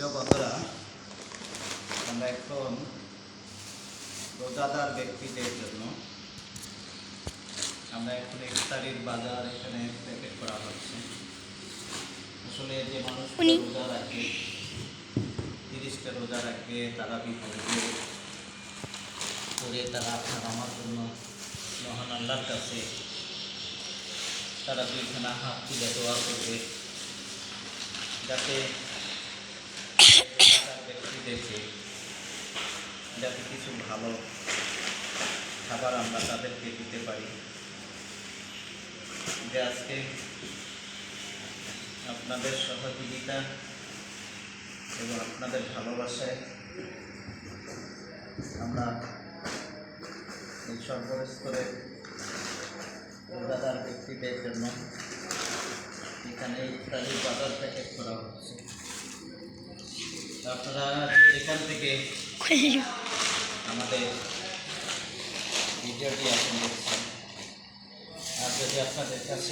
প্রিয় বন্ধুরা, আমরা এখন রোজাদার ব্যক্তিদের জন্য আমরা এখন ইফতারির বাজার এখানে প্যাকেট করা হচ্ছে। আসলে যে মানুষ রোজা রাখে, 30টা রোজা রাখবে, তারা বিপদে করে তারা আপনার আমার জন্য মহান আল্লাহর কাছে তারা দুইখানা হাত তুলে দোয়া করবে, যাতে ব্যক্তিদেরকে যাতে কিছু ভালো খাবার আমরা তাদেরকে দিতে পারি। যে আজকে আপনাদের সহযোগিতা এবং আপনাদের ভালোবাসায় আমরা এই সর্বস্তরের রোজাদার ব্যক্তিদের জন্য এখানে ইফতারির বাজার প্যাকেট করা হচ্ছে। আপনারা এখান থেকে আমাদের ভিডিওটি এখন দেখছেন, আর যদি আপনাদের কাছে